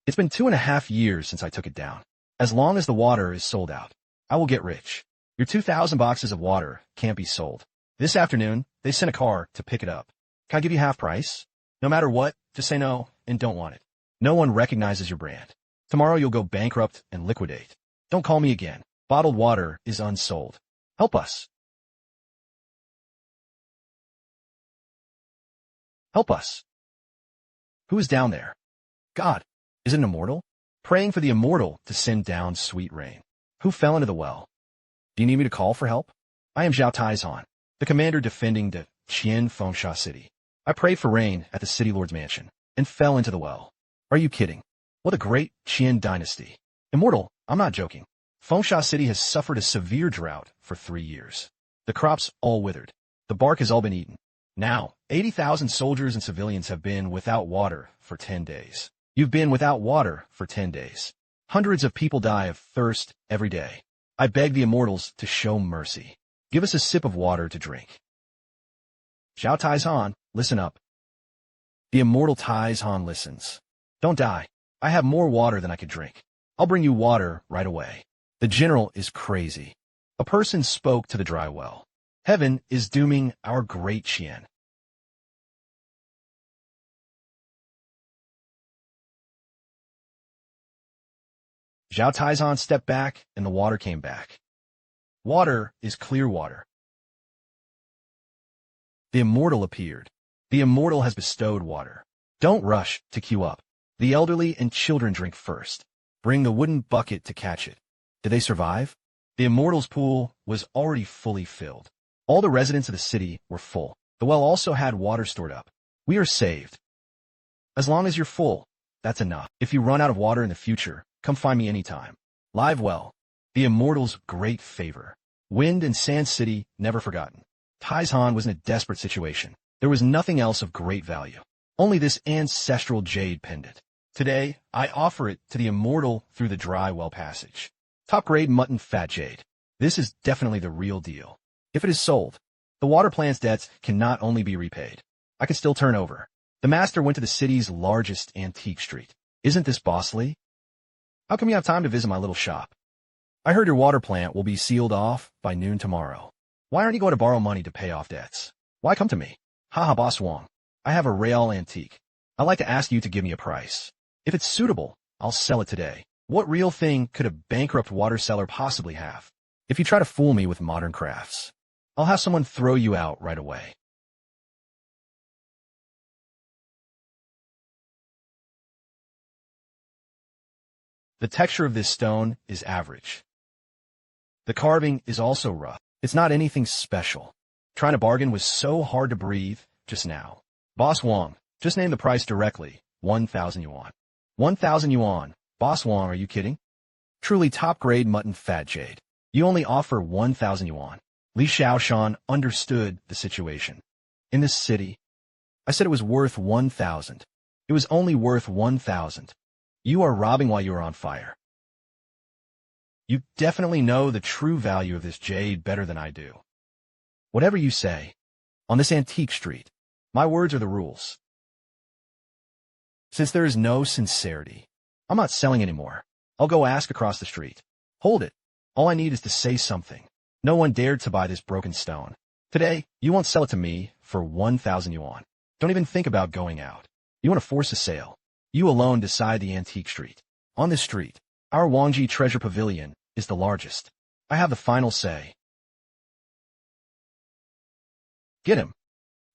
It's been 2.5 years since I took it down. As long as the water is sold out, I will get rich. Your 2,000 boxes of water can't be sold. This afternoon, they sent a car to pick it up. Can I give you half price? No matter what, just say no and don't want it. No one recognizes your brand. Tomorrow you'll go bankrupt and liquidate. Don't call me again. Bottled water is unsold. Help us. Help us. Who is down there? God. Is it an immortal? Praying for the immortal to send down sweet rain. Who fell into the well? Do you need me to call for help? I am Xiaoshan, the commander defending the Qian Fengsha city. I prayed for rain at the city lord's mansion and fell into the well. Are you kidding? What a great Qian dynasty. Immortal, I'm not joking. Fengsha city has suffered a severe drought for 3 years. The crops all withered. The bark has all been eaten. Now, 80,000 soldiers and civilians have been without water for 10 days. You've been without water for 10 days. Hundreds of people die of thirst every day. I beg the immortals to show mercy. Give us a sip of water to drink. Xiao Taizhan, listen up. The immortal Taizhan listens. Don't die. I have more water than I could drink. I'll bring you water right away. The general is crazy. A person spoke to the dry well. Heaven is dooming our great Qian. Xiao Taizhan stepped back, and the water came back. Water is clear water. The immortal appeared. The immortal has bestowed water. Don't rush to queue up. The elderly and children drink first. Bring the wooden bucket to catch it. Did they survive? The immortal's pool was already fully filled. All the residents of the city were full. The well also had water stored up. We are saved. As long as you're full, that's enough. If you run out of water in the future, come find me anytime. Live well. The immortal's great favor. Wind and Sand City never forgotten. Taizhan was in a desperate situation. There was nothing else of great value. Only this ancestral jade pendant. Today, I offer it to the immortal through the dry well passage. Top-grade mutton fat jade. This is definitely the real deal. If it is sold, the water plant's debts can not only be repaid. I can still turn over. The master went to the city's largest antique street. Isn't this bossly? How come you have time to visit my little shop? I heard your water plant will be sealed off by noon tomorrow. Why aren't you going to borrow money to pay off debts? Why come to me? Haha, Boss Wong. I have a real antique. I'd like to ask you to give me a price. If it's suitable, I'll sell it today. What real thing could a bankrupt water seller possibly have? If you try to fool me with modern crafts, I'll have someone throw you out right away. The texture of this stone is average. The carving is also rough. It's not anything special. Trying to bargain was so hard to breathe just now. Boss Wong, just name the price directly. 1,000 yuan. 1,000 yuan. Boss Wong, are you kidding? Truly top-grade mutton fat jade. You only offer 1,000 yuan. Li Xiaoshan understood the situation. In this city, I said it was worth 1,000. It was only worth 1,000. You are robbing while you are on fire. You definitely know the true value of this jade better than I do. Whatever you say, on this antique street, my words are the rules. Since there is no sincerity, I'm not selling anymore. I'll go ask across the street. Hold it. All I need is to say something. No one dared to buy this broken stone. Today, you won't sell it to me for 1,000 yuan. Don't even think about going out. You want to force a sale. You alone decide the antique street. On this street, our Wangji Treasure Pavilion is the largest. I have the final say. Get him.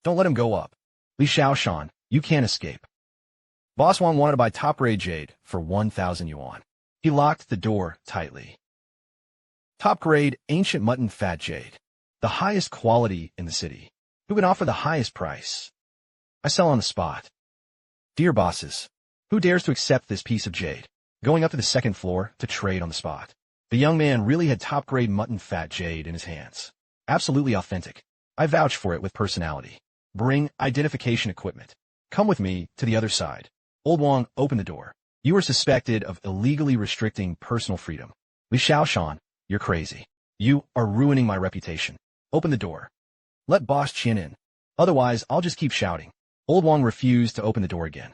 Don't let him go up. Li Xiaoshan, you can't escape. Boss Wong wanted to buy top-grade jade for 1,000 yuan. He locked the door tightly. Top-grade ancient mutton fat jade. The highest quality in the city. Who can offer the highest price? I sell on the spot. Dear bosses, who dares to accept this piece of jade? Going up to the second floor to trade on the spot. The young man really had top-grade mutton fat jade in his hands. Absolutely authentic. I vouch for it with personality. Bring identification equipment. Come with me to the other side. Old Wong, open the door. You are suspected of illegally restricting personal freedom. Li Xiaoshan, you're crazy. You are ruining my reputation. Open the door. Let Boss Qian in. Otherwise, I'll just keep shouting. Old Wong refused to open the door again.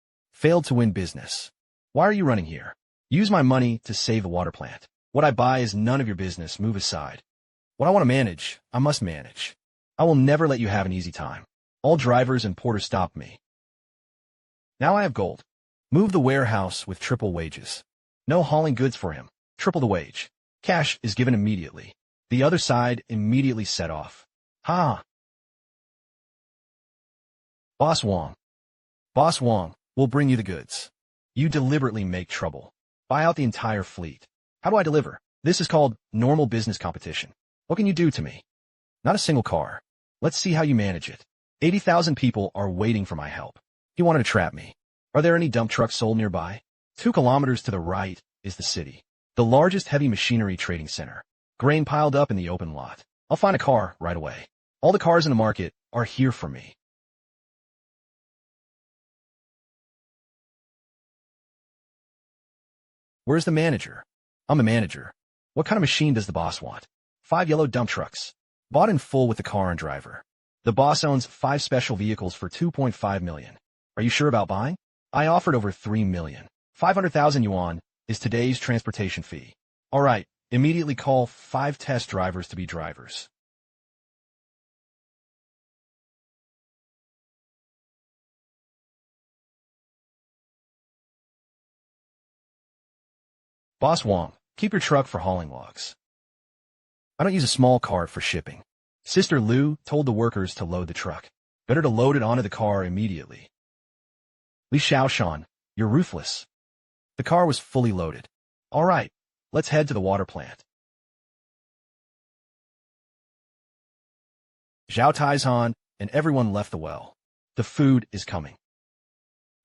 Failed to win business. Why are you running here? Use my money to save the water plant. What I buy is none of your business. Move aside. What I want to manage, I must manage. I will never let you have an easy time. All drivers and porters stop me. Now I have gold. Move the warehouse with triple wages. No hauling goods for him. Triple the wage. Cash is given immediately. The other side immediately set off. Ha! Boss Wong. Boss Wong will bring you the goods. You deliberately make trouble. Buy out the entire fleet. How do I deliver? This is called normal business competition. What can you do to me? Not a single car. Let's see how you manage it. 80,000 people are waiting for my help. You wanted to trap me. Are there any dump trucks sold nearby? 2 kilometers to the right is the city. The largest heavy machinery trading center. Grain piled up in the open lot. I'll find a car right away. All the cars in the market are here for me. Where's the manager? I'm the manager. What kind of machine does the boss want? 5 yellow dump trucks. Bought in full with the car and driver. The boss owns 5 special vehicles for 2.5 million. Are you sure about buying? I offered over 3 million. 500,000 yuan is today's transportation fee. All right, immediately call 5 test drivers to be drivers. Boss Wong, keep your truck for hauling logs. I don't use a small cart for shipping. Sister Liu told the workers to load the truck. Better to load it onto the car immediately. Li Xiaoshan, you're ruthless. The car was fully loaded. All right, let's head to the water plant. Zhao Taizhan and everyone left the well. The food is coming.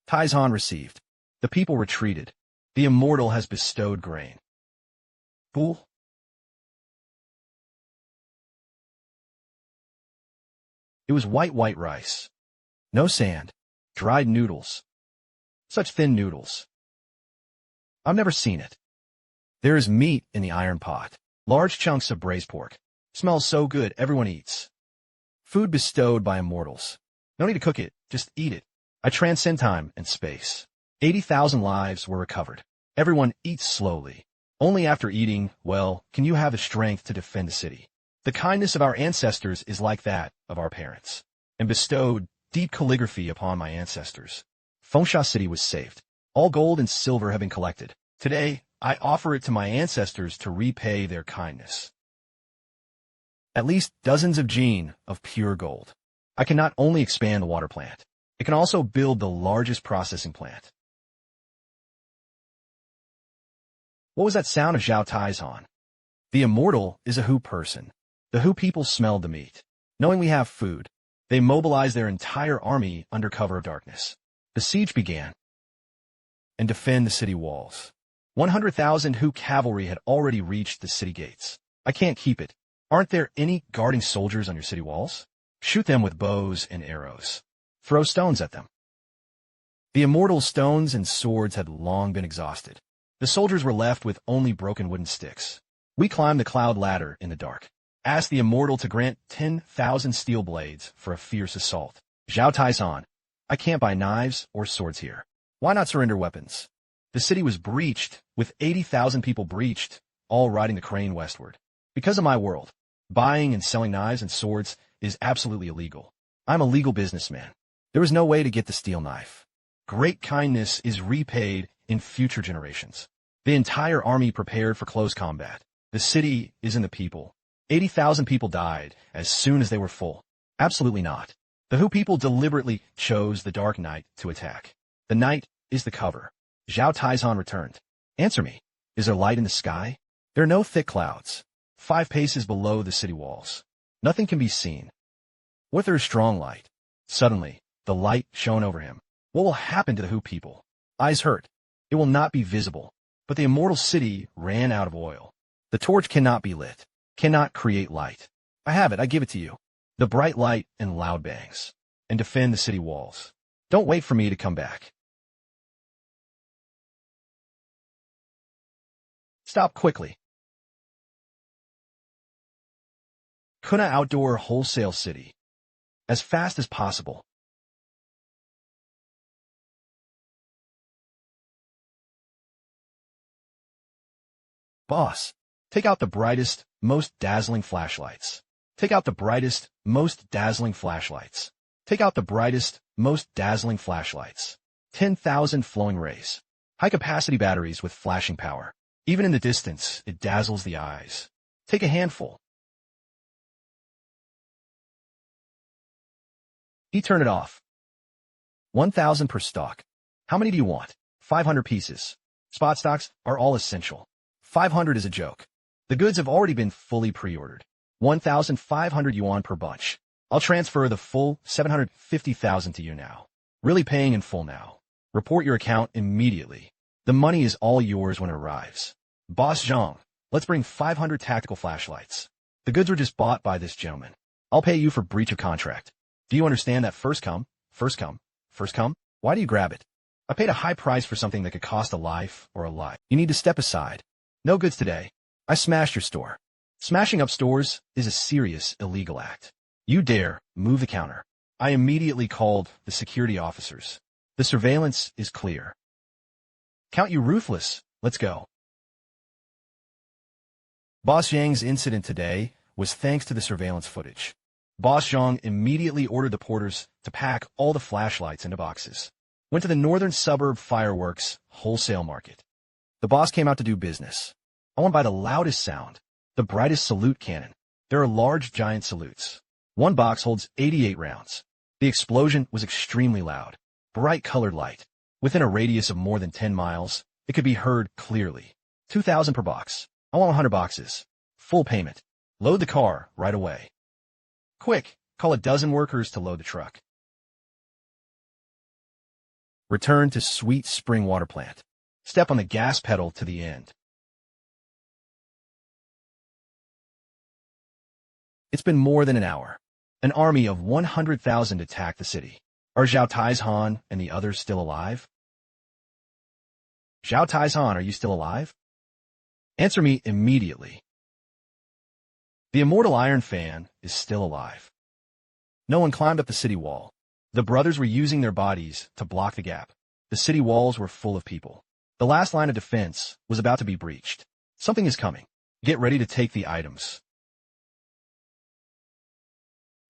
Taizhan received. The people retreated. The immortal has bestowed grain. Fool. It was white rice. No sand. Dried noodles. Such thin noodles. I've never seen it. There is meat in the iron pot. Large chunks of braised pork. Smells so good, everyone eats. Food bestowed by immortals. No need to cook it, just eat it. I transcend time and space. 80,000 lives were recovered. Everyone eats slowly. Only after eating, well, can you have the strength to defend the city. The kindness of our ancestors is like that of our parents, and bestowed deep calligraphy upon my ancestors. Fengsha City was saved. All gold and silver have been collected. Today, I offer it to my ancestors to repay their kindness. At least dozens of gene of pure gold. I can not only expand the water plant, it can also build the largest processing plant. What was that sound of Zhao Taizhan? The immortal is a Hu person. The Hu people smelled the meat. Knowing we have food, they mobilized their entire army under cover of darkness. The siege began, and defend the city walls. 100,000 Hu cavalry had already reached the city gates. I can't keep it. Aren't there any guarding soldiers on your city walls? Shoot them with bows and arrows. Throw stones at them. The immortal stones and swords had long been exhausted. The soldiers were left with only broken wooden sticks. We climbed the cloud ladder in the dark. Asked the immortal to grant 10,000 steel blades for a fierce assault. Zhao Taizhan, I can't buy knives or swords here. Why not surrender weapons? The city was breached, with 80,000 people breached, all riding the crane westward. Because of my world, buying and selling knives and swords is absolutely illegal. I'm a legal businessman. There is no way to get the steel knife. Great kindness is repaid in future generations. The entire army prepared for close combat. The city is in the people. 80,000 people died as soon as they were full. Absolutely not. The Hu people deliberately chose the dark night to attack. The night is the cover. Zhao Taizhan returned. Answer me. Is there light in the sky? There are no thick clouds. 5 paces below the city walls. Nothing can be seen. What if there is strong light? Suddenly, the light shone over him. What will happen to the Hu people? Eyes hurt. It will not be visible. But the immortal city ran out of oil. The torch cannot be lit. Cannot create light. I have it. I give it to you. The bright light and loud bangs. And defend the city walls. Don't wait for me to come back. Stop quickly. Kuna Outdoor Wholesale City. As fast as possible. Boss, take out the brightest, most dazzling flashlights. Take out the brightest, most dazzling flashlights. Take out the brightest, most dazzling flashlights. 10,000 flowing rays. High-capacity batteries with flashing power. Even in the distance, it dazzles the eyes. Take a handful. He turned it off. 1,000 per stock. How many do you want? 500 pieces. Spot stocks are all essential. 500 is a joke. The goods have already been fully pre-ordered. 1,500 yuan per bunch. I'll transfer the full 750,000 to you now. Really paying in full now. Report your account immediately. The money is all yours when it arrives. Boss Zhang, let's bring 500 tactical flashlights. The goods were just bought by this gentleman. I'll pay you for breach of contract. Do you understand that first come, first come, first come? Why do you grab it? I paid a high price for something that could cost a life or a life. You need to step aside. No goods today. I smashed your store. Smashing up stores is a serious illegal act. You dare move the counter. I immediately called the security officers. The surveillance is clear. Count you ruthless. Let's go. Boss Zhang's incident today was thanks to the surveillance footage. Boss Zhang immediately ordered the porters to pack all the flashlights into boxes. Went to the northern suburb fireworks wholesale market. The boss came out to do business. I want to buy the loudest sound, the brightest salute cannon. There are large giant salutes. One box holds 88 rounds. The explosion was extremely loud. Bright colored light. Within a radius of more than 10 miles, it could be heard clearly. 2,000 per box. I want 100 boxes. Full payment. Load the car right away. Quick, call a dozen workers to load the truck. Return to Sweet Spring Water Plant. Step on the gas pedal to the end. It's been more than an hour. An army of 100,000 attacked the city. Are Zhao Taizhan and the others still alive? Zhao Taizhan, are you still alive? Answer me immediately. The immortal Iron Fan is still alive. No one climbed up the city wall. The brothers were using their bodies to block the gap. The city walls were full of people. The last line of defense was about to be breached. Something is coming. Get ready to take the items.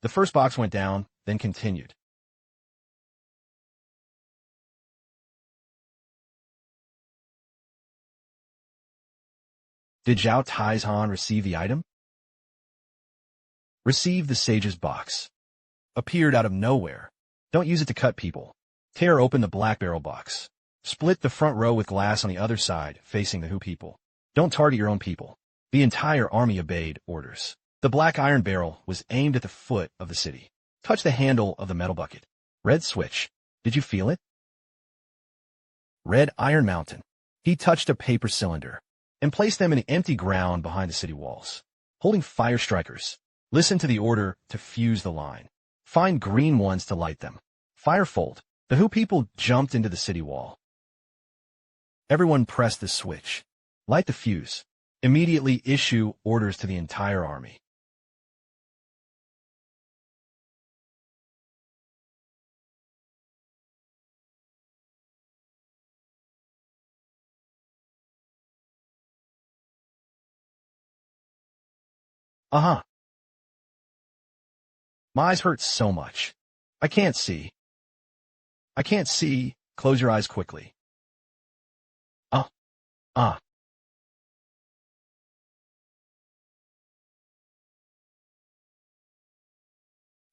The first box went down, then continued. Did Zhao Taizhan receive the item? Receive the sage's box. Appeared out of nowhere. Don't use it to cut people. Tear open the black barrel box. Split the front row with glass on the other side, facing the Hu people. Don't target your own people. The entire army obeyed orders. The black iron barrel was aimed at the foot of the city. Touch the handle of the metal bucket. Red switch. Did you feel it? Red iron mountain. He touched a paper cylinder and placed them in the empty ground behind the city walls. Holding fire strikers. Listen to the order to fuse the line. Find green ones to light them. Firefold. The Hu people jumped into the city wall. Everyone pressed the switch. Light the fuse. Immediately issue orders to the entire army. Uh-huh. My eyes hurt so much. I can't see. I can't see. Close your eyes quickly. Ah.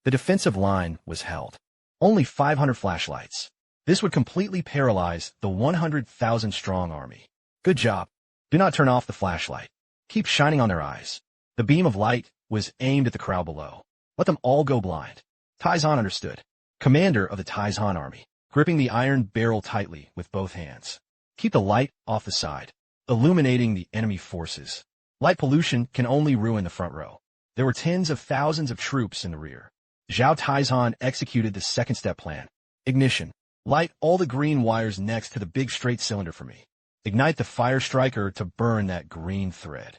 The defensive line was held. Only 500 flashlights. This would completely paralyze the 100,000-strong army. Good job. Do not turn off the flashlight. Keep shining on their eyes. The beam of light was aimed at the crowd below. Let them all go blind. Taizhan understood. Commander of the Taizhan army, gripping the iron barrel tightly with both hands. Keep the light off the side, illuminating the enemy forces. Light pollution can only ruin the front row. There were tens of thousands of troops in the rear. Zhao Taizhan executed the second step plan. Ignition. Light all the green wires next to the big straight cylinder for me. Ignite the fire striker to burn that green thread.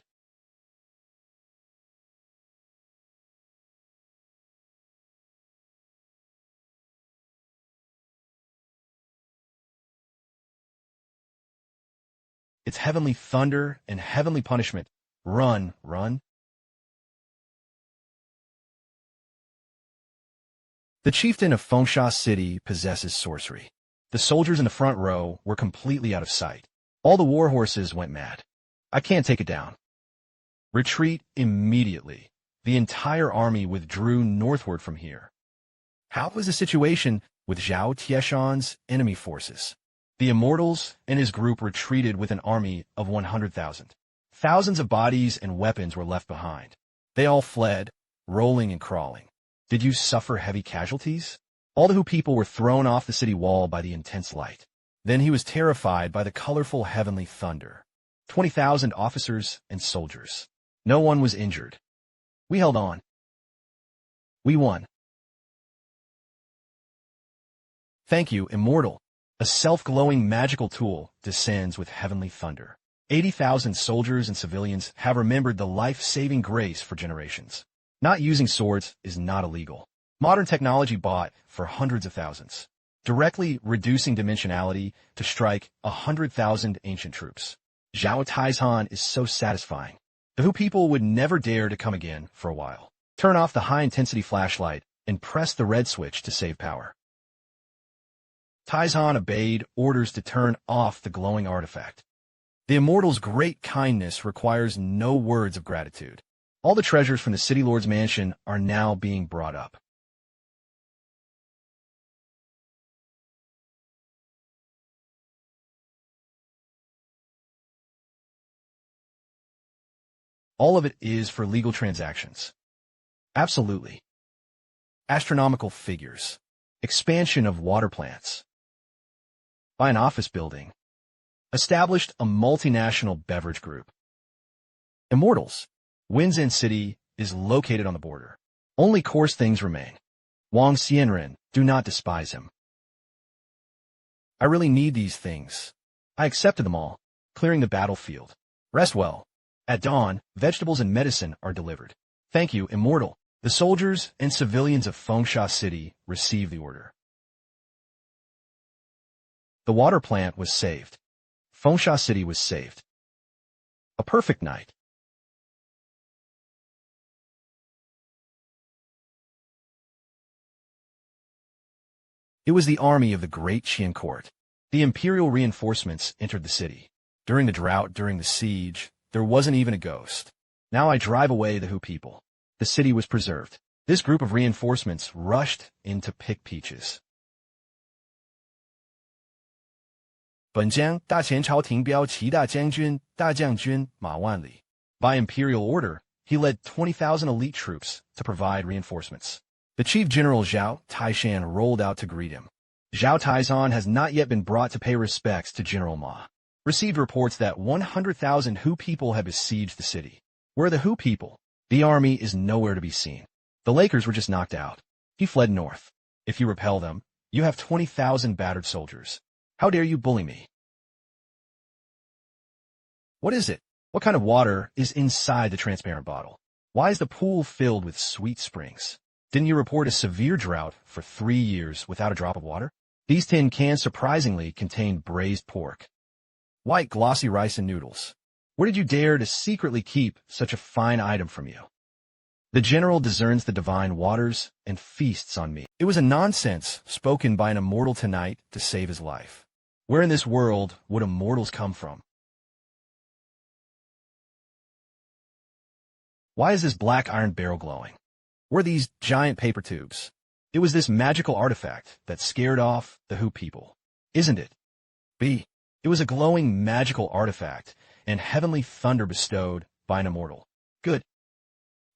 It's heavenly thunder and heavenly punishment. Run, run. The chieftain of Fengsha City possesses sorcery. The soldiers in the front row were completely out of sight. All the war horses went mad. I can't take it down. Retreat immediately. The entire army withdrew northward from here. How was the situation with Zhao Tieshan's enemy forces? The Immortals and his group retreated with an army of 100,000. Thousands of bodies and weapons were left behind. They all fled, rolling and crawling. Did you suffer heavy casualties? All the Hu people were thrown off the city wall by the intense light. Then he was terrified by the colorful heavenly thunder. 20,000 officers and soldiers. No one was injured. We held on. We won. Thank you, Immortal. A self-glowing magical tool descends with heavenly thunder. 80,000 soldiers and civilians have remembered the life-saving grace for generations. Not using swords is not illegal. Modern technology bought for hundreds of thousands, directly reducing dimensionality to strike 100,000 ancient troops. Zhao Taizhan is so satisfying. The Hu people would never dare to come again for a while. Turn off the high-intensity flashlight and press the red switch to save power. Taizhan obeyed orders to turn off the glowing artifact. The Immortal's great kindness requires no words of gratitude. All the treasures from the City Lord's mansion are now being brought up. All of it is for legal transactions. Absolutely. Astronomical figures. Expansion of water plants. Buy an office building. Established a multinational beverage group. Immortals. Winzhen City is located on the border. Only coarse things remain. Wang Xianren, do not despise him. I really need these things. I accepted them all, clearing the battlefield. Rest well. At dawn, vegetables and medicine are delivered. Thank you, Immortal. The soldiers and civilians of Fengsha City received the order. The water plant was saved. Fengsha City was saved. A perfect night. It was the army of the great Qian court. The imperial reinforcements entered the city. During the drought, during the siege, there wasn't even a ghost. Now I drive away the Hu people. The city was preserved. This group of reinforcements rushed in to pick peaches. 本将大前朝廷标齐大将军大将军马万里. By imperial order, he led 20,000 elite troops to provide reinforcements. The chief general Zhao Taishan rolled out to greet him. Zhao Taizhan has not yet been brought to pay respects to General Ma. Received reports that 100,000 Hu people had besieged the city. Where are the Hu people? The army is nowhere to be seen. The Lakers were just knocked out. He fled north. If you repel them, you have 20,000 battered soldiers. How dare you bully me? What is it? What kind of water is inside the transparent bottle? Why is the pool filled with sweet springs? Didn't you report a severe drought for 3 years without a drop of water? These tin cans surprisingly contain braised pork. White glossy rice and noodles. Where did you dare to secretly keep such a fine item from you? The general discerns the divine waters and feasts on me. It was a nonsense spoken by an immortal tonight to save his life. Where in this world would immortals come from? Why is this black iron barrel glowing? Were these giant paper tubes? It was this magical artifact that scared off the Hu people. Isn't it? B. It was a glowing magical artifact and heavenly thunder bestowed by an immortal. Good.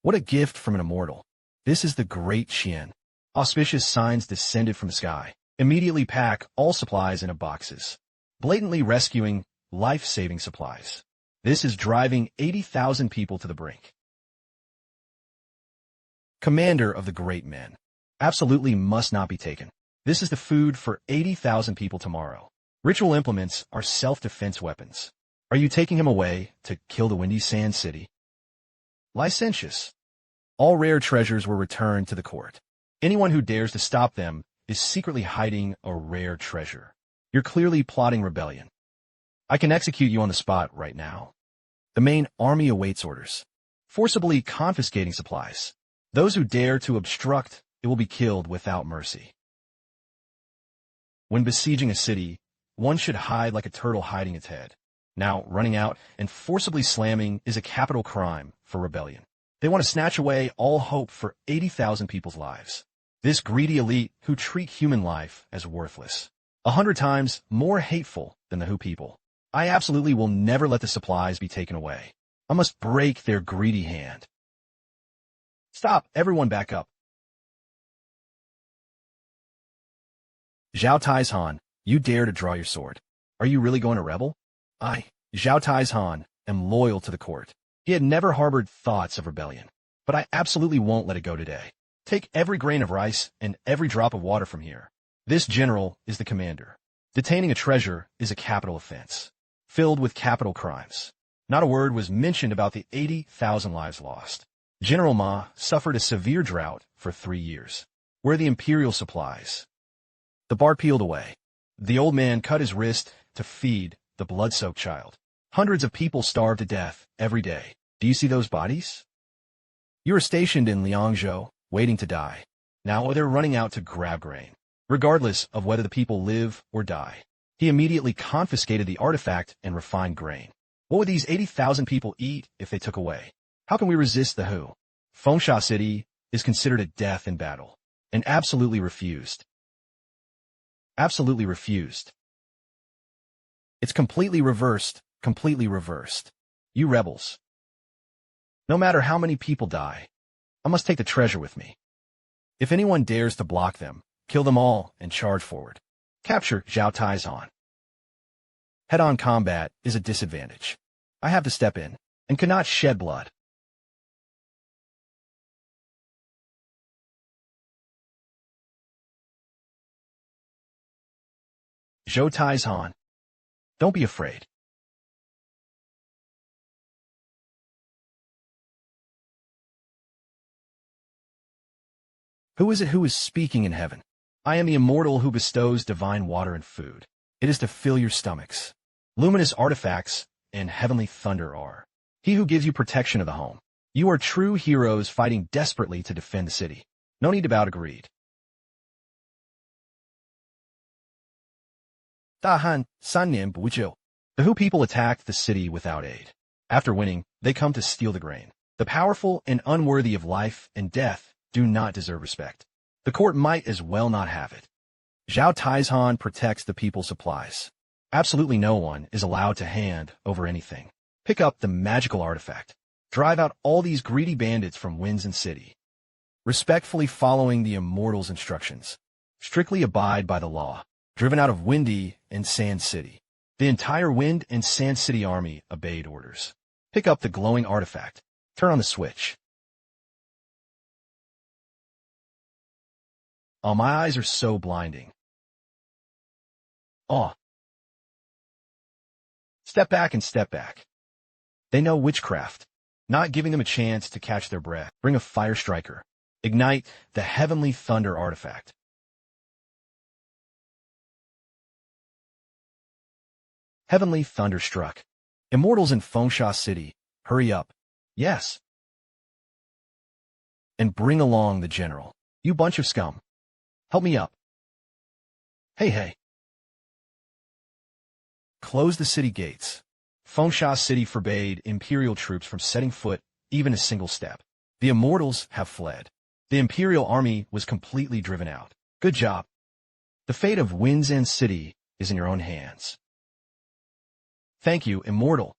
What a gift from an immortal. This is the great Qian. Auspicious signs descended from the sky. Immediately pack all supplies into boxes. Blatantly rescuing life-saving supplies. This is driving 80,000 people to the brink. Commander of the great men. Absolutely must not be taken. This is the food for 80,000 people tomorrow. Ritual implements are self-defense weapons. Are you taking him away to kill the Windy Sand City? Licentious. All rare treasures were returned to the court. Anyone who dares to stop them is secretly hiding a rare treasure. You're clearly plotting rebellion. I can execute you on the spot right now. The main army awaits orders, forcibly confiscating supplies. Those who dare to obstruct, it will be killed without mercy. When besieging a city, one should hide like a turtle hiding its head. Now, running out and forcibly slamming is a capital crime for rebellion. They want to snatch away all hope for 80,000 people's lives. This greedy elite who treat human life as worthless. 100 times more hateful than the Who people. I absolutely will never let the supplies be taken away. I must break their greedy hand. Stop, everyone back up. Xiaoshan, you dare to draw your sword. Are you really going to rebel? I, Xiaoshan, am loyal to the court. He had never harbored thoughts of rebellion. But I absolutely won't let it go today. Take every grain of rice and every drop of water from here. This general is the commander. Detaining a treasure is a capital offense, filled with capital crimes. Not a word was mentioned about the 80,000 lives lost. General Ma suffered a severe drought for 3 years. Where are the imperial supplies? The bar peeled away. The old man cut his wrist to feed the blood-soaked child. Hundreds of people starve to death every day. Do you see those bodies? You are stationed in Liangzhou, waiting to die. Now they're running out to grab grain, regardless of whether the people live or die. He immediately confiscated the artifact and refined grain. What would these 80,000 people eat if they took away? How can we resist the Who? Fengsha City is considered a death in battle, and absolutely refused. Absolutely refused. It's completely reversed, completely reversed. You rebels. No matter how many people die, I must take the treasure with me. If anyone dares to block them, kill them all and charge forward. Capture Xiaoshan. Head-on combat is a disadvantage. I have to step in and cannot shed blood. Xiaoshan. Don't be afraid. Who is it who is speaking in heaven? I am the immortal who bestows divine water and food. It is to fill your stomachs. Luminous artifacts and heavenly thunder are. He who gives you protection of the home. You are true heroes fighting desperately to defend the city. No need to bow to greed. 大旱3年不救. The Who people attacked the city without aid. After winning, they come to steal the grain. The powerful and unworthy of life and death do not deserve respect. The court might as well not have it. Xiaoshan protects the people's supplies. Absolutely no one is allowed to hand over anything. Pick up the magical artifact. Drive out all these greedy bandits from Winds City. Respectfully following the immortal's instructions. Strictly abide by the law. Driven out of Windy and Sand City. The entire Wind and Sand City army obeyed orders. Pick up the glowing artifact. Turn on the switch. Oh, my eyes are so blinding. Oh. Step back and step back. They know witchcraft. Not giving them a chance to catch their breath. Bring a fire striker. Ignite the heavenly thunder artifact. Heavenly thunder struck. Immortals in Fengsha City, hurry up. Yes. And bring along the general. You bunch of scum. Help me up. Hey. Close the city gates. Fengsha City forbade imperial troops from setting foot even a single step. The immortals have fled. The imperial army was completely driven out. Good job. The fate of Winds End City is in your own hands. Thank you, immortal.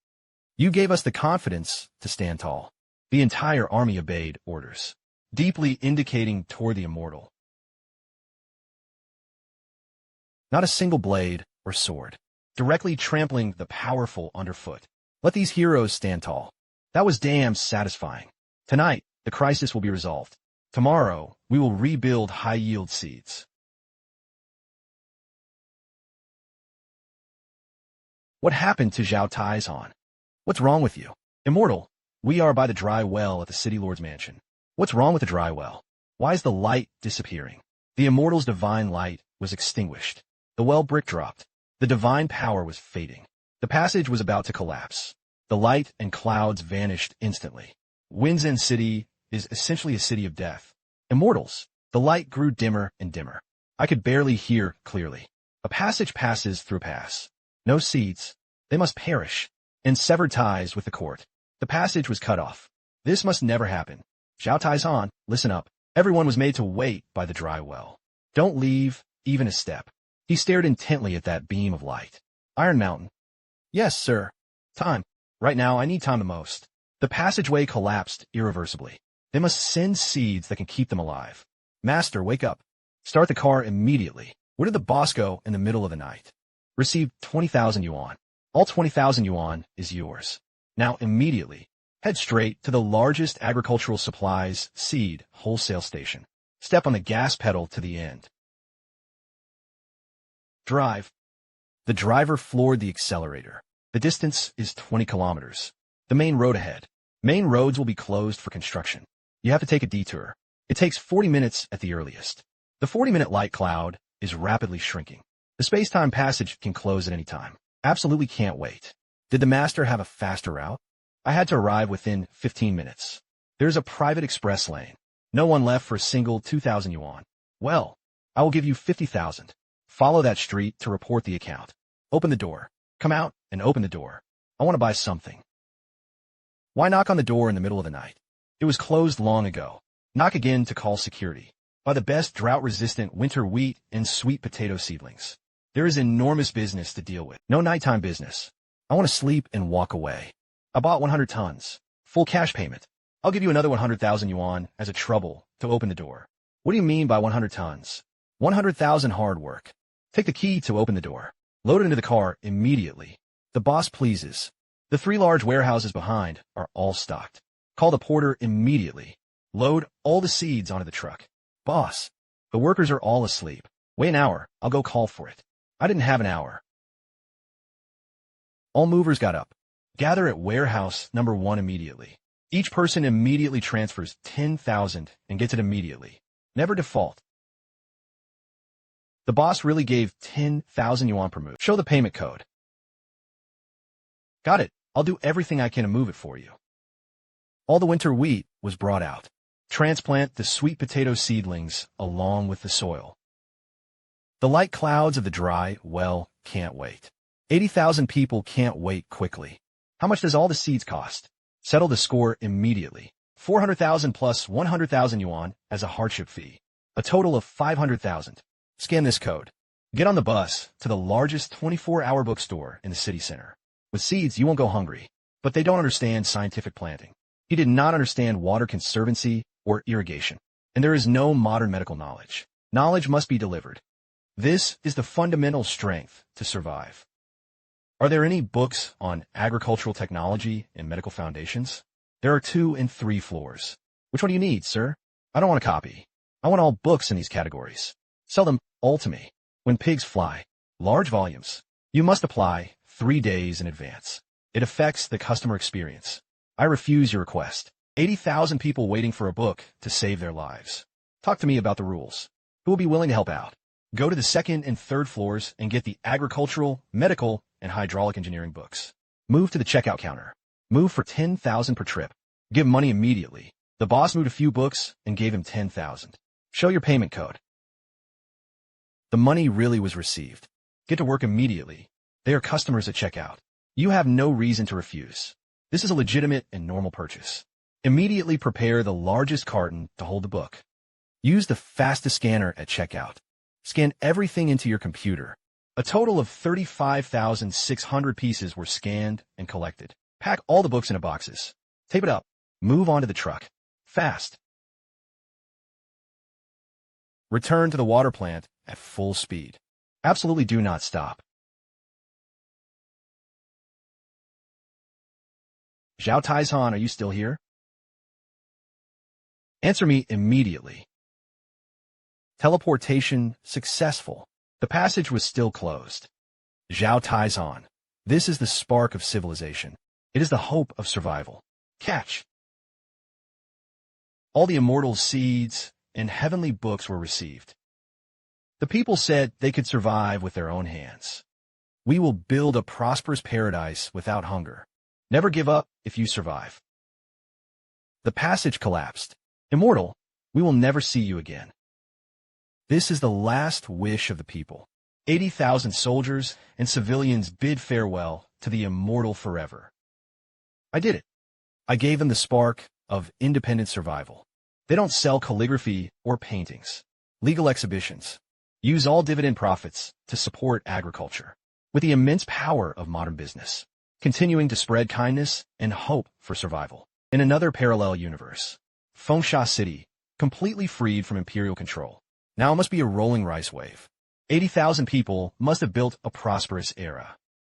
You gave us the confidence to stand tall. The entire army obeyed orders, deeply indicating toward the immortal. Not a single blade or sword, directly trampling the powerful underfoot. Let these heroes stand tall. That was damn satisfying. Tonight, the crisis will be resolved. Tomorrow, we will rebuild high-yield seeds. What happened to Xiaoshan? What's wrong with you? Immortal, we are by the dry well at the city lord's mansion. What's wrong with the dry well? Why is the light disappearing? The immortal's divine light was extinguished. The well brick dropped. The divine power was fading. The passage was about to collapse. The light and clouds vanished instantly. Wind's End City is essentially a city of death. Immortals. The light grew dimmer and dimmer. I could barely hear clearly. A passage passes through a pass. No seeds. They must perish. And severed ties with the court. The passage was cut off. This must never happen. Xiaoshan, listen up. Everyone was made to wait by the dry well. Don't leave, even a step. He stared intently at that beam of light. Iron Mountain. Yes, sir. Time. Right now, I need time the most. The passageway collapsed irreversibly. They must send seeds that can keep them alive. Master, wake up. Start the car immediately. Where did the boss go in the middle of the night? Received 20,000 yuan. All 20,000 yuan is yours. Now immediately, head straight to the largest agricultural supplies seed wholesale station. Step on the gas pedal to the end. Drive. The driver floored the accelerator. The distance is 20 kilometers. The main road ahead. Main roads will be closed for construction. You have to take a detour. It takes 40 minutes at the earliest. The 40-minute light cloud is rapidly shrinking. The space-time passage can close at any time. Absolutely can't wait. Did the master have a faster route? I had to arrive within 15 minutes. There's a private express lane. No one left for a single 2,000 yuan. Well, I will give you 50,000. Follow that street to report the account. Open the door. Come out and open the door. I want to buy something. Why knock on the door in the middle of the night? It was closed long ago. Knock again to call security. Buy the best drought-resistant winter wheat and sweet potato seedlings. There is enormous business to deal with. No nighttime business. I want to sleep and walk away. I bought 100 tons. Full cash payment. I'll give you another 100,000 yuan as a trouble to open the door. What do you mean by 100 tons? 100,000 hard work. Take the key to open the door. Load it into the car immediately. The boss pleases. The 3 large warehouses behind are all stocked. Call the porter immediately. Load all the seeds onto the truck. Boss, the workers are all asleep. Wait an hour, I'll go call for it. I didn't have an hour. All movers got up. Gather at warehouse number 1 immediately. Each person immediately transfers 10,000 and gets it immediately. Never default. The boss really gave 10,000 yuan per move. Show the payment code. Got it. I'll do everything I can to move it for you. All the winter wheat was brought out. Transplant the sweet potato seedlings along with the soil. The light clouds of the dry well can't wait. 80,000 people can't wait quickly. How much does all the seeds cost? Settle the score immediately. 400,000 plus 100,000 yuan as a hardship fee. A total of 500,000. Scan this code. Get on the bus to the largest 24-hour bookstore in the city center. With seeds, you won't go hungry. But they don't understand scientific planting. He did not understand water conservancy or irrigation. And there is no modern medical knowledge. Knowledge must be delivered. This is the fundamental strength to survive. Are there any books on agricultural technology and medical foundations? There are 2 and 3 floors. Which one do you need, sir? I don't want a copy. I want all books in these categories. Sell them all to me. When pigs fly, large volumes. You must apply 3 days in advance. It affects the customer experience. I refuse your request. 80,000 people waiting for a book to save their lives. Talk to me about the rules. Who will be willing to help out? Go to the 2nd and 3rd floors and get the agricultural, medical, and hydraulic engineering books. Move to the checkout counter. Move for 10,000 per trip. Give money immediately. The boss moved a few books and gave him 10,000. Show your payment code. The money really was received. Get to work immediately. They are customers at checkout. You have no reason to refuse. This is a legitimate and normal purchase. Immediately prepare the largest carton to hold the book. Use the fastest scanner at checkout. Scan everything into your computer. A total of 35,600 pieces were scanned and collected. Pack all the books into boxes. Tape it up. Move onto the truck. Fast. Return to the water plant at full speed. Absolutely do not stop. Xiaoshan, are you still here? Answer me immediately. Teleportation successful. The passage was still closed. Xiaoshan. This is the spark of civilization. It is the hope of survival. Catch. All the immortal seeds and heavenly books were received. The people said they could survive with their own hands. We will build a prosperous paradise without hunger. Never give up if you survive. The passage collapsed. Immortal, we will never see you again. This is the last wish of the people. 80,000 soldiers and civilians bid farewell to the immortal forever. I did it. I gave them the spark of independent survival. They don't sell calligraphy or paintings. Legal exhibitions. Use all dividend profits to support agriculture. With the immense power of modern business, continuing to spread kindness and hope for survival. In another parallel universe, Fengsha City, completely freed from imperial control. Now it must be a rolling rice wave. 80,000 people must have built a prosperous era.